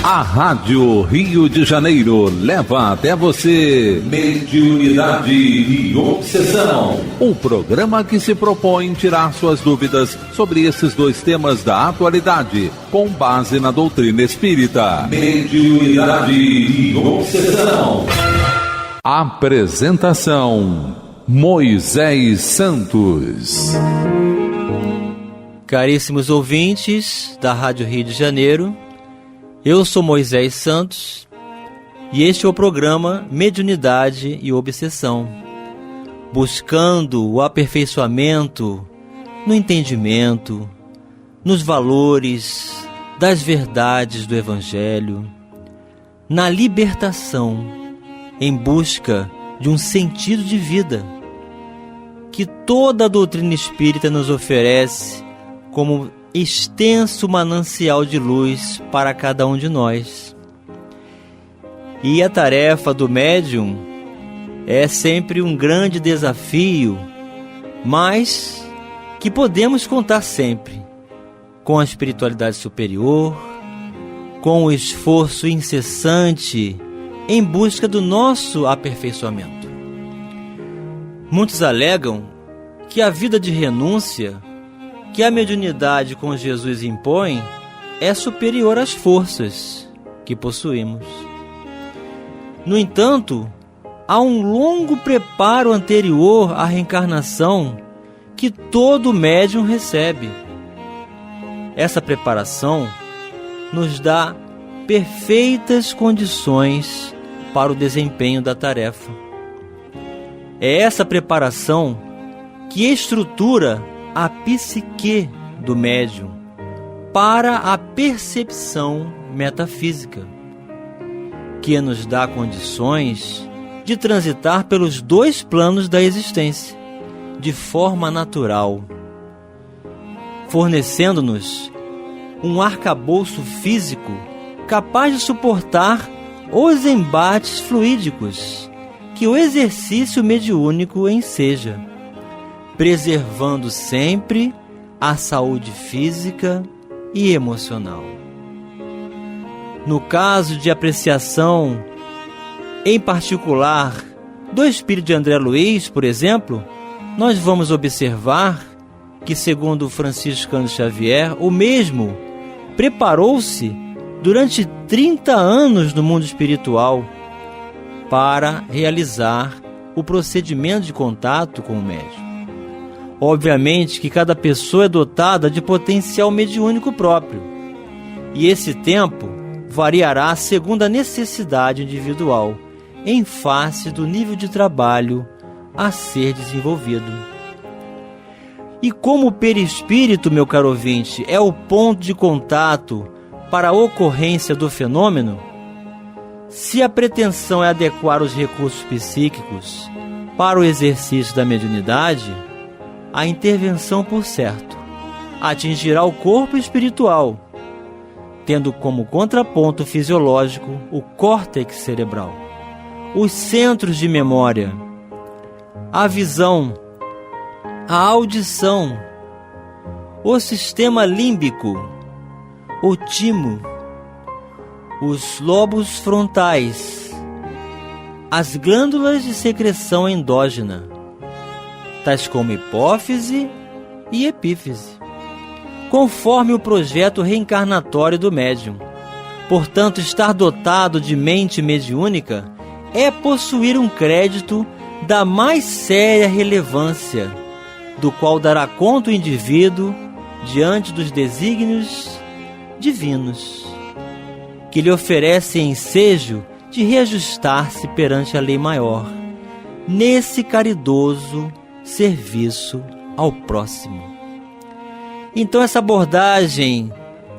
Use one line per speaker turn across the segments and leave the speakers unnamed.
A Rádio Rio de Janeiro leva até você Mediunidade e Obsessão, um programa que se propõe tirar suas dúvidas sobre esses dois temas da atualidade, com base na doutrina espírita. Mediunidade e Obsessão. Apresentação: Moisés Santos.
Caríssimos ouvintes da Rádio Rio de Janeiro, eu sou Moisés Santos e este é o programa Mediunidade e Obsessão, buscando o aperfeiçoamento no entendimento, nos valores das verdades do Evangelho, na libertação, em busca de um sentido de vida que toda a doutrina espírita nos oferece como extenso manancial de luz para cada um de nós. E a tarefa do médium é sempre um grande desafio, mas que podemos contar sempre com a espiritualidade superior, com o esforço incessante em busca do nosso aperfeiçoamento. Muitos alegam que a vida de renúncia que a mediunidade com Jesus impõe é superior às forças que possuímos. No entanto, há um longo preparo anterior à reencarnação que todo médium recebe. Essa preparação nos dá perfeitas condições para o desempenho da tarefa. É essa preparação que estrutura a psique do médium para a percepção metafísica, que nos dá condições de transitar pelos dois planos da existência de forma natural, fornecendo-nos um arcabouço físico capaz de suportar os embates fluídicos que o exercício mediúnico enseja, preservando sempre a saúde física e emocional. No caso de apreciação, em particular, do espírito de André Luiz, por exemplo, nós vamos observar que, segundo Francisco Cândido Xavier, o mesmo preparou-se durante 30 anos no mundo espiritual para realizar o procedimento de contato com o médium. Obviamente que cada pessoa é dotada de potencial mediúnico próprio, e esse tempo variará segundo a necessidade individual, em face do nível de trabalho a ser desenvolvido. E como o perispírito, meu caro ouvinte, é o ponto de contato para a ocorrência do fenômeno, se a pretensão é adequar os recursos psíquicos para o exercício da mediunidade, a intervenção, por certo, atingirá o corpo espiritual, tendo como contraponto fisiológico o córtex cerebral, os centros de memória, a visão, a audição, o sistema límbico, o timo, os lobos frontais, as glândulas de secreção endógena, tais como hipófise e epífise, conforme o projeto reencarnatório do médium. Portanto, estar dotado de mente mediúnica é possuir um crédito da mais séria relevância, do qual dará conta o indivíduo diante dos desígnios divinos, que lhe oferecem ensejo de reajustar-se perante a lei maior, nesse caridoso serviço ao próximo. Então, essa abordagem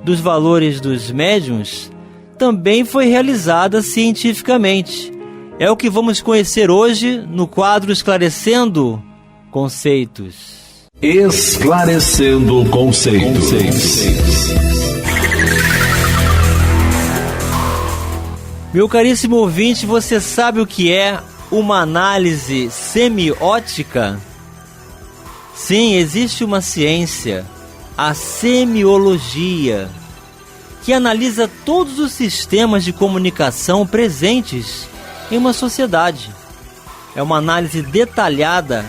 dos valores dos médiuns também foi realizada cientificamente. É o que vamos conhecer hoje no quadro Esclarecendo Conceitos.
Esclarecendo Conceitos.
Meu caríssimo ouvinte, você sabe o que é uma análise semiótica? Sim, existe uma ciência, a semiologia, que analisa todos os sistemas de comunicação presentes em uma sociedade. É uma análise detalhada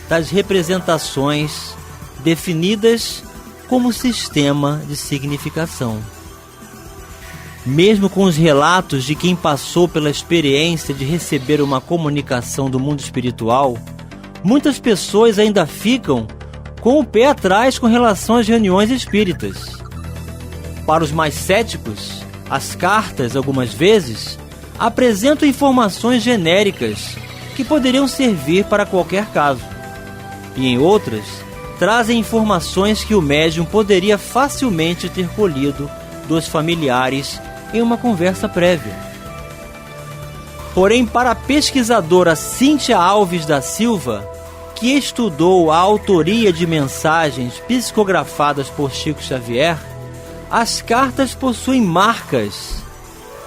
das representações definidas como sistema de significação. Mesmo com os relatos de quem passou pela experiência de receber uma comunicação do mundo espiritual, muitas pessoas ainda ficam com o pé atrás com relação às reuniões espíritas. Para os mais céticos, as cartas, algumas vezes, apresentam informações genéricas que poderiam servir para qualquer caso, e em outras, trazem informações que o médium poderia facilmente ter colhido dos familiares em uma conversa prévia. Porém, para a pesquisadora Cíntia Alves da Silva, que estudou a autoria de mensagens psicografadas por Chico Xavier, as cartas possuem marcas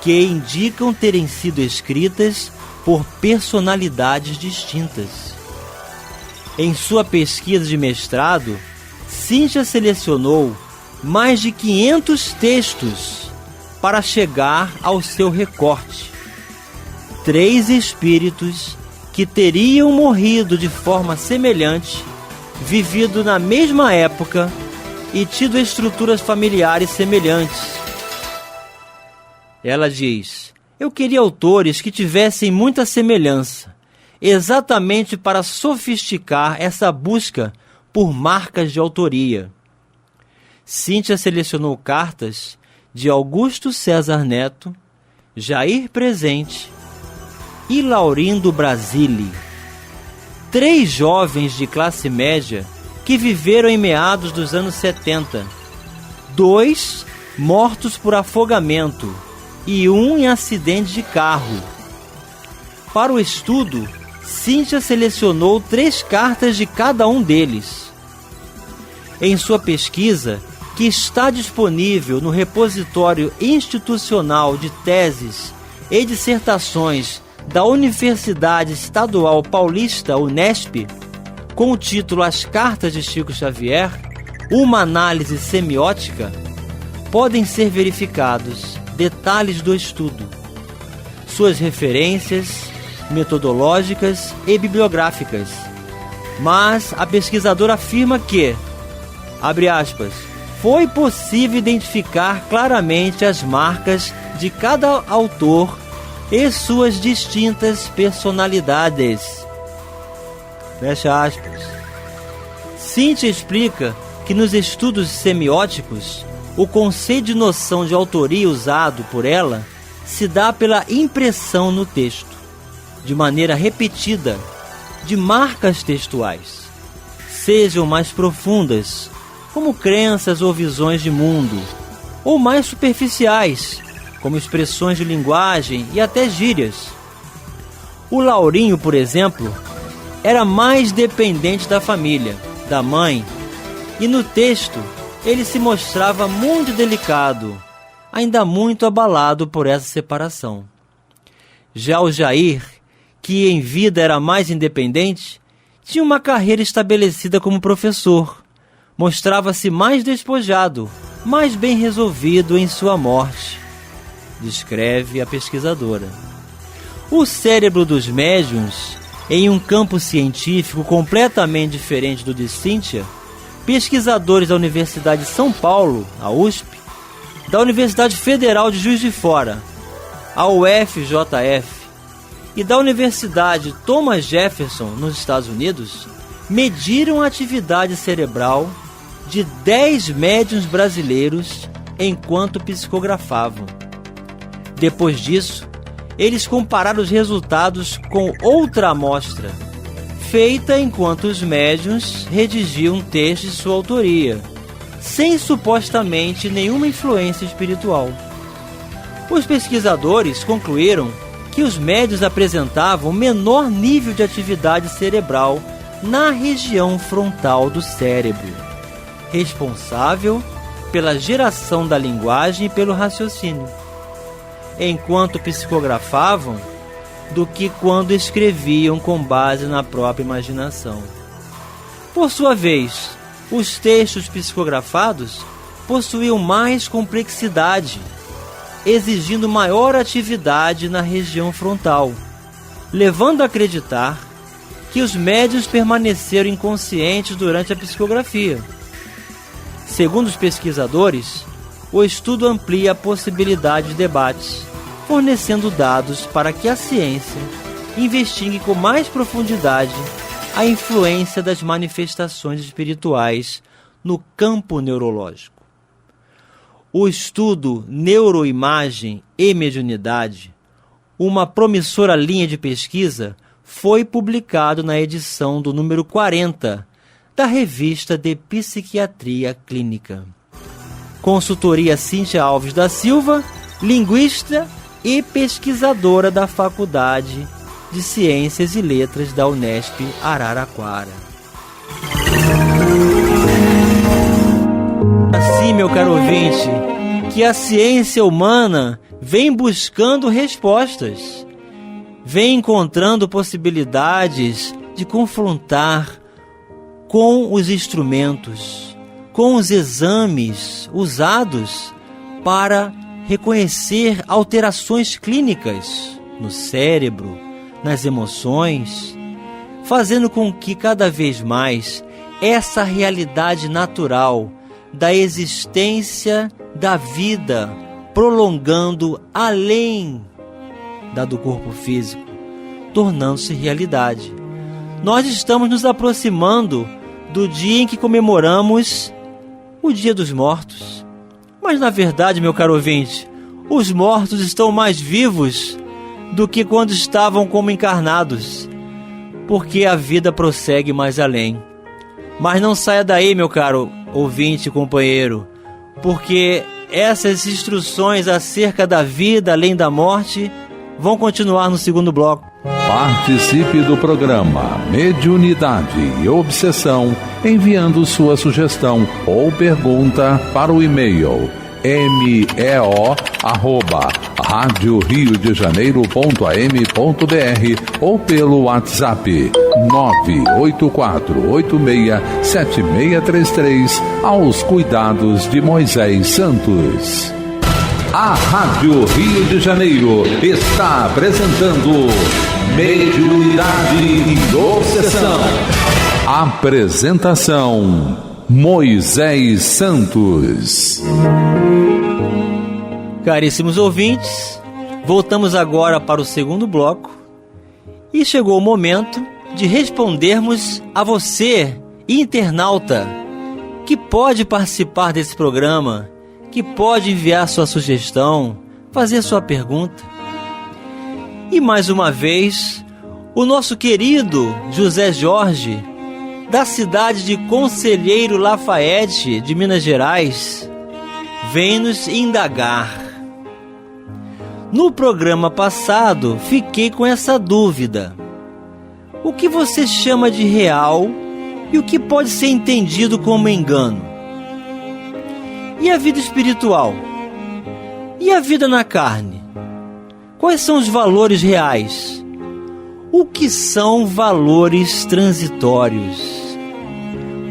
que indicam terem sido escritas por personalidades distintas. Em sua pesquisa de mestrado, Cíntia selecionou mais de 500 textos para chegar ao seu recorte. 3 espíritos que teriam morrido de forma semelhante, vivido na mesma época e tido estruturas familiares semelhantes. Ela diz: eu queria autores que tivessem muita semelhança, exatamente para sofisticar essa busca por marcas de autoria. Cíntia selecionou cartas de Augusto César Neto, Jair Presente e Laurindo Brasile, 3 jovens de classe média que viveram em meados dos anos 70, 2 mortos por afogamento e 1 em acidente de carro. Para o estudo, Cíntia selecionou 3 cartas de cada um deles. Em sua pesquisa, que está disponível no repositório institucional de teses e dissertações da Universidade Estadual Paulista, Unesp, com o título As Cartas de Chico Xavier, uma análise semiótica, podem ser verificados detalhes do estudo, suas referências metodológicas e bibliográficas. Mas a pesquisadora afirma que, abre aspas, foi possível identificar claramente as marcas de cada autor e suas distintas personalidades. Fecha aspas. Cíntia explica que nos estudos semióticos, o conceito de noção de autoria usado por ela se dá pela impressão no texto, de maneira repetida, de marcas textuais, sejam mais profundas, como crenças ou visões de mundo, ou mais superficiais, como expressões de linguagem e até gírias. O Laurinho, por exemplo, era mais dependente da família, da mãe, e no texto ele se mostrava muito delicado, ainda muito abalado por essa separação. Já o Jair, que em vida era mais independente, tinha uma carreira estabelecida como professor, mostrava-se mais despojado, mais bem resolvido em sua morte, descreve a pesquisadora. O cérebro dos médiuns, em um campo científico completamente diferente do de Cíntia, pesquisadores da Universidade de São Paulo, a USP, da Universidade Federal de Juiz de Fora, a UFJF, e da Universidade Thomas Jefferson, nos Estados Unidos, mediram a atividade cerebral de 10 médiuns brasileiros enquanto psicografavam. Depois disso, eles compararam os resultados com outra amostra, feita enquanto os médiuns redigiam um texto de sua autoria, sem supostamente nenhuma influência espiritual. Os pesquisadores concluíram que os médiuns apresentavam menor nível de atividade cerebral na região frontal do cérebro, responsável pela geração da linguagem e pelo raciocínio, enquanto psicografavam, do que quando escreviam com base na própria imaginação. Por sua vez, os textos psicografados possuíam mais complexidade, exigindo maior atividade na região frontal, levando a acreditar que os médiuns permaneceram inconscientes durante a psicografia. Segundo os pesquisadores, o estudo amplia a possibilidade de debates, fornecendo dados para que a ciência investigue com mais profundidade a influência das manifestações espirituais no campo neurológico. O estudo Neuroimagem e Mediunidade, uma promissora linha de pesquisa, foi publicado na edição do número 40 da Revista de Psiquiatria Clínica. Consultoria Cíntia Alves da Silva, linguista e pesquisadora da Faculdade de Ciências e Letras da Unesp Araraquara. Assim, meu caro ouvinte, que a ciência humana vem buscando respostas, vem encontrando possibilidades de confrontar com os instrumentos, com os exames usados para reconhecer alterações clínicas no cérebro, nas emoções, fazendo com que cada vez mais essa realidade natural da existência da vida prolongando além da do corpo físico, tornando-se realidade. Nós estamos nos aproximando do dia em que comemoramos o Dia dos Mortos. Mas na verdade, meu caro ouvinte, os mortos estão mais vivos do que quando estavam como encarnados, porque a vida prossegue mais além. Mas não saia daí, meu caro ouvinte e companheiro, porque essas instruções acerca da vida além da morte vão continuar no segundo bloco.
Participe do programa Mediunidade e Obsessão enviando sua sugestão ou pergunta para o e-mail meo@radioriodejaneiro.am.br ou pelo WhatsApp 984867633 aos cuidados de Moisés Santos. A Rádio Rio de Janeiro está apresentando Mediunidade e Obsessão. Apresentação: Moisés Santos.
Caríssimos ouvintes, voltamos agora para o segundo bloco e chegou o momento de respondermos a você, internauta, que pode participar desse programa, que pode enviar sua sugestão, fazer sua pergunta. E mais uma vez, o nosso querido José Jorge, da cidade de Conselheiro Lafayette, de Minas Gerais, vem nos indagar. No programa passado, fiquei com essa dúvida. O que você chama de real e o que pode ser entendido como engano? E a vida espiritual? E a vida na carne? Quais são os valores reais? O que são valores transitórios?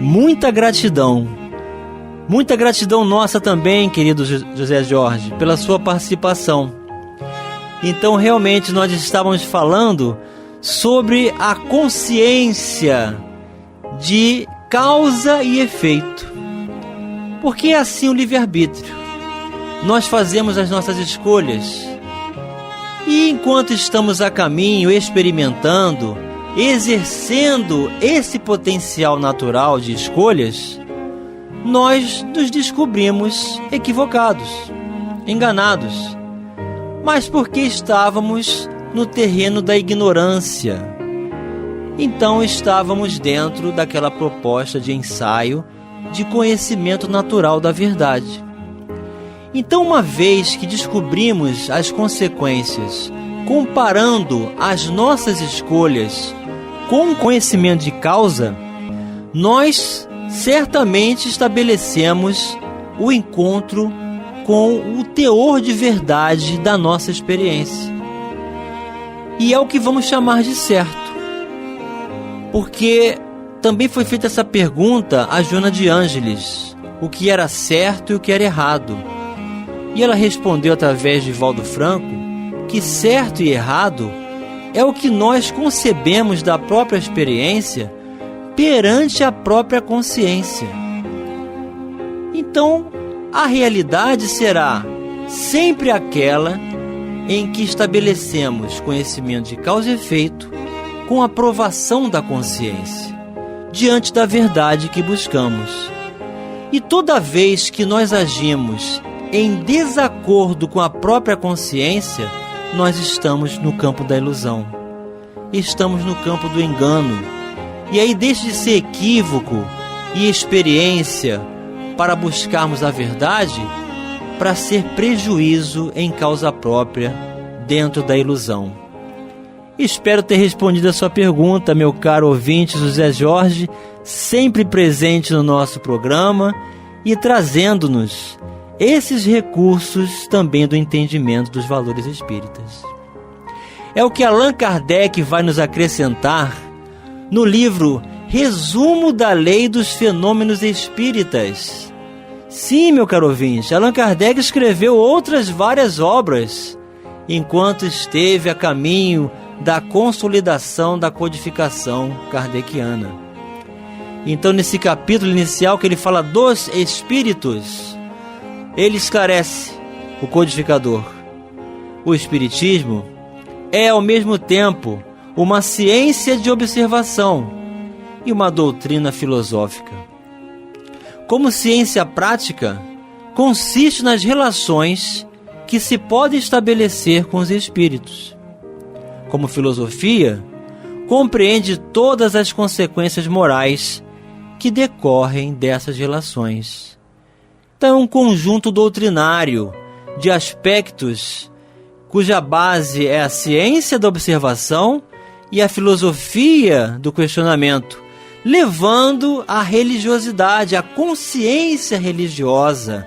Muita gratidão nossa também, querido José Jorge, pela sua participação. Então, realmente, nós estávamos falando sobre a consciência de causa e efeito. Porque é assim o livre-arbítrio. Nós fazemos as nossas escolhas. E enquanto estamos a caminho, experimentando, exercendo esse potencial natural de escolhas, nós nos descobrimos equivocados, enganados. Mas porque estávamos no terreno da ignorância. Então estávamos dentro daquela proposta de ensaio de conhecimento natural da verdade. Então, uma vez que descobrimos as consequências, comparando as nossas escolhas com o conhecimento de causa, nós certamente estabelecemos o encontro com o teor de verdade da nossa experiência. E é o que vamos chamar de certo. Porque também foi feita essa pergunta a Joana de Ângeles, o que era certo e o que era errado. E ela respondeu através de Valdo Franco que certo e errado é o que nós concebemos da própria experiência perante a própria consciência. Então, a realidade será sempre aquela em que estabelecemos conhecimento de causa e efeito com a aprovação da consciência, diante da verdade que buscamos. E toda vez que nós agimos em desacordo com a própria consciência, nós estamos no campo da ilusão, estamos no campo do engano. E aí deixa de ser equívoco e experiência para buscarmos a verdade, para ser prejuízo em causa própria dentro da ilusão. Espero ter respondido a sua pergunta, meu caro ouvinte José Jorge, sempre presente no nosso programa e trazendo-nos esses recursos também do entendimento dos valores espíritas. É o que Allan Kardec vai nos acrescentar no livro Resumo da Lei dos Fenômenos Espíritas. Sim, meu caro ouvinte, Allan Kardec escreveu outras várias obras enquanto esteve a caminho da consolidação da codificação kardeciana. Então, nesse capítulo inicial que ele fala dos espíritos, ele esclarece, o codificador: o espiritismo é ao mesmo tempo uma ciência de observação e uma doutrina filosófica. Como ciência prática, consiste nas relações que se podem estabelecer com os espíritos. Como filosofia, compreende todas as consequências morais que decorrem dessas relações. Então, é um conjunto doutrinário de aspectos cuja base é a ciência da observação e a filosofia do questionamento, levando à religiosidade, à consciência religiosa,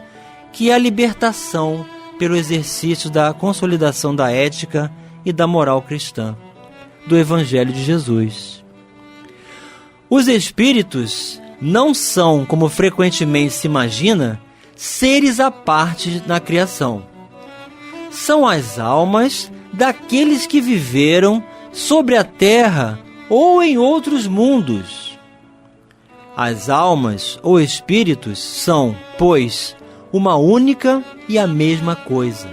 que é a libertação pelo exercício da consolidação da ética e da moral cristã, do Evangelho de Jesus. Os espíritos não são, como frequentemente se imagina, seres à parte na criação. São as almas daqueles que viveram sobre a terra ou em outros mundos. As almas ou espíritos são, pois, uma única e a mesma coisa.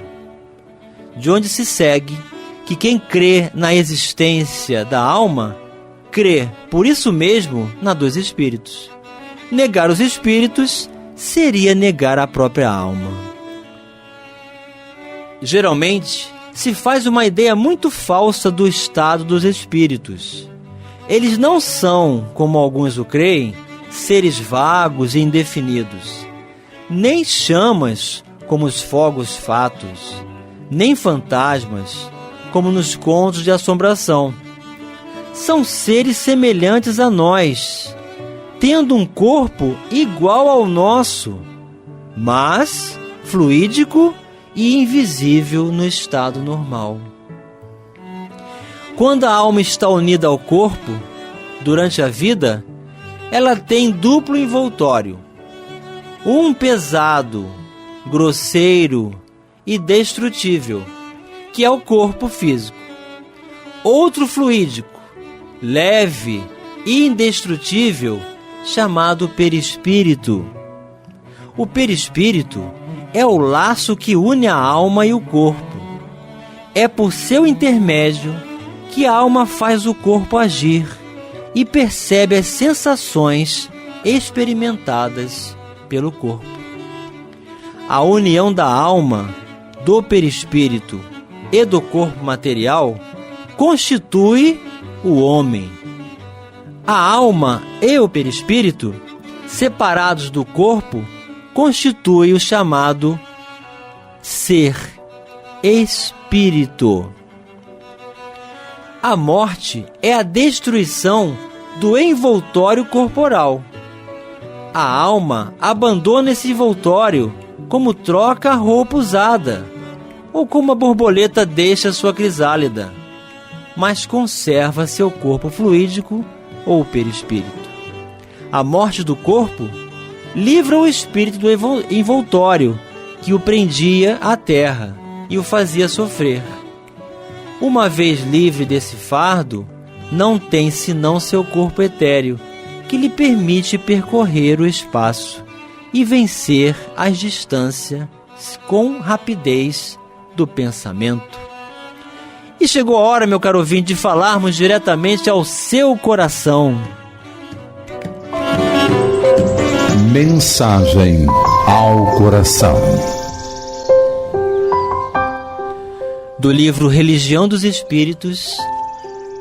De onde se segue que quem crê na existência da alma, crê, por isso mesmo, na dos espíritos. Negar os espíritos seria negar a própria alma. Geralmente, se faz uma ideia muito falsa do estado dos espíritos. Eles não são, como alguns o creem, seres vagos e indefinidos, nem chamas, como os fogos fatos, nem fantasmas, como nos contos de assombração. São seres semelhantes a nós, tendo um corpo igual ao nosso, mas fluídico e invisível no estado normal. Quando a alma está unida ao corpo, durante a vida, ela tem duplo envoltório: um pesado, grosseiro e destrutível, que é o corpo físico; outro fluídico, leve e indestrutível, chamado perispírito. O perispírito é o laço que une a alma e o corpo. É por seu intermédio que a alma faz o corpo agir e percebe as sensações experimentadas pelo corpo. A união da alma, do perispírito e do corpo material constitui o homem. A alma e o perispírito, separados do corpo, constitui o chamado ser, espírito. A morte é a destruição do envoltório corporal. A alma abandona esse envoltório como troca a roupa usada, ou como a borboleta deixa sua crisálida, mas conserva seu corpo fluídico ou perispírito. A morte do corpo livra o espírito do envoltório que o prendia à terra e o fazia sofrer. Uma vez livre desse fardo, não tem senão seu corpo etéreo, que lhe permite percorrer o espaço e vencer as distâncias com rapidez do pensamento. E chegou a hora, meu caro ouvinte, de falarmos diretamente ao seu coração.
Mensagem ao coração.
Do livro Religião dos Espíritos,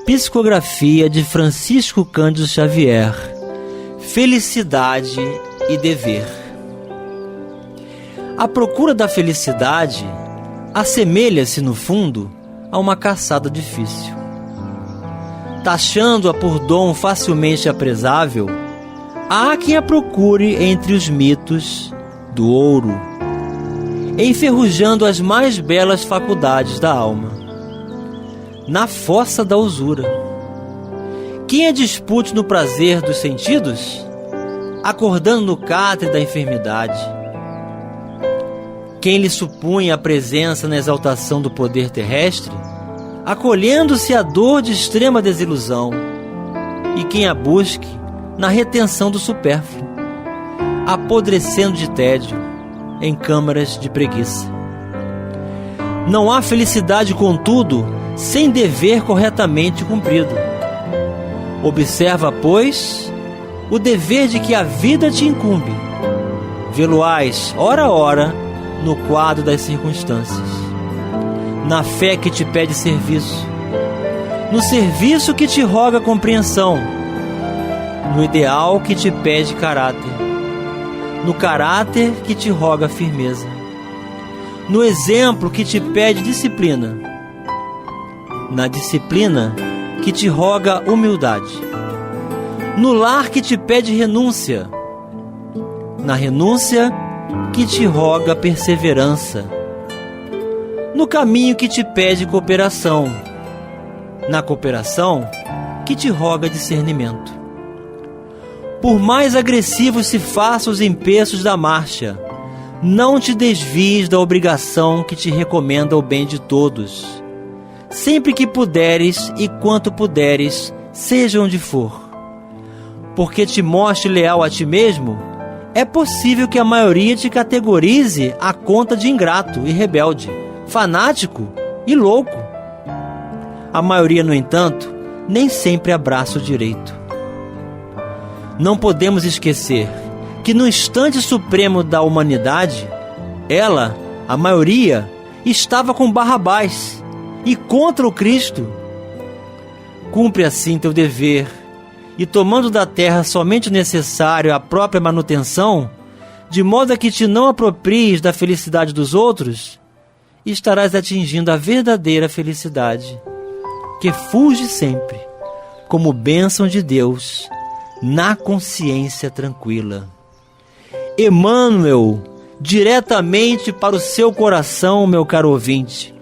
psicografia de Francisco Cândido Xavier, Felicidade e Dever. A procura da felicidade assemelha-se, no fundo, a uma caçada difícil. Taxando-a por dom facilmente apresável, há quem a procure entre os mitos do ouro, enferrujando as mais belas faculdades da alma, na fossa da usura. Quem a dispute no prazer dos sentidos, acordando no catre da enfermidade. Quem lhe supunha a presença na exaltação do poder terrestre, acolhendo-se à dor de extrema desilusão, e quem a busque na retenção do supérfluo, apodrecendo de tédio em câmaras de preguiça. Não há felicidade, contudo, sem dever corretamente cumprido. Observa, pois, o dever de que a vida te incumbe. Vê-lo-ás, ora a ora, no quadro das circunstâncias, na fé que te pede serviço, no serviço que te roga compreensão, no ideal que te pede caráter, no caráter que te roga firmeza, no exemplo que te pede disciplina, na disciplina que te roga humildade, no lar que te pede renúncia, na renúncia que te roga perseverança, no caminho que te pede cooperação, na cooperação que te roga discernimento. Por mais agressivos se façam os empeços da marcha, não te desvies da obrigação que te recomenda o bem de todos. Sempre que puderes e quanto puderes, seja onde for. Porque te mostre leal a ti mesmo, é possível que a maioria te categorize à conta de ingrato e rebelde, fanático e louco. A maioria, no entanto, nem sempre abraça o direito. Não podemos esquecer que no instante supremo da humanidade, ela, a maioria, estava com Barrabás e contra o Cristo. Cumpre assim teu dever, e tomando da terra somente o necessário à própria manutenção, de modo a que te não apropries da felicidade dos outros, estarás atingindo a verdadeira felicidade, que fulge sempre, como bênção de Deus, na consciência tranquila. Emmanuel, diretamente para o seu coração, meu caro ouvinte,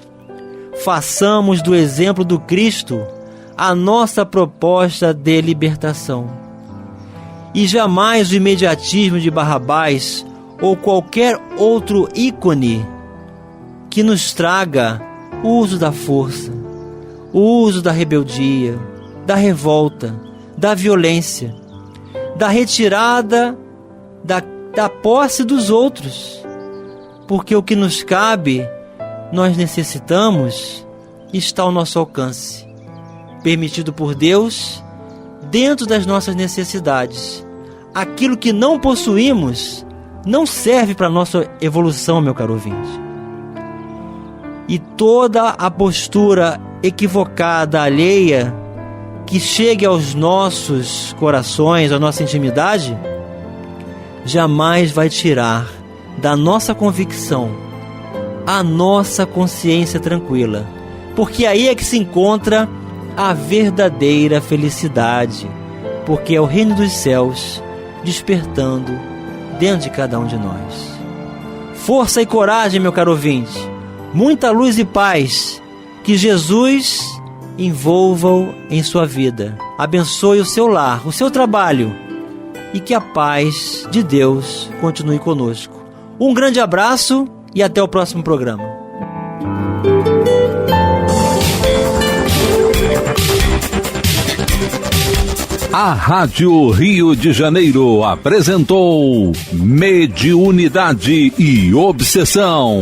façamos do exemplo do Cristo a nossa proposta de libertação. E jamais o imediatismo de Barrabás ou qualquer outro ícone que nos traga o uso da força, o uso da rebeldia, da revolta, da violência, da retirada da posse dos outros. Porque o que nos cabe, nós necessitamos, está ao nosso alcance, permitido por Deus, dentro das nossas necessidades. Aquilo que não possuímos não serve para a nossa evolução, meu caro ouvinte. E toda a postura equivocada, alheia, que chegue aos nossos corações, à nossa intimidade, jamais vai tirar da nossa convicção a nossa consciência tranquila, porque aí é que se encontra a verdadeira felicidade, porque é o reino dos céus despertando dentro de cada um de nós. Força e coragem, meu caro ouvinte, muita luz e paz, que Jesus envolva-o em sua vida, abençoe o seu lar, o seu trabalho, e que a paz de Deus continue conosco. Um grande abraço e até o próximo programa.
A Rádio Rio de Janeiro apresentou Mediunidade e Obsessão.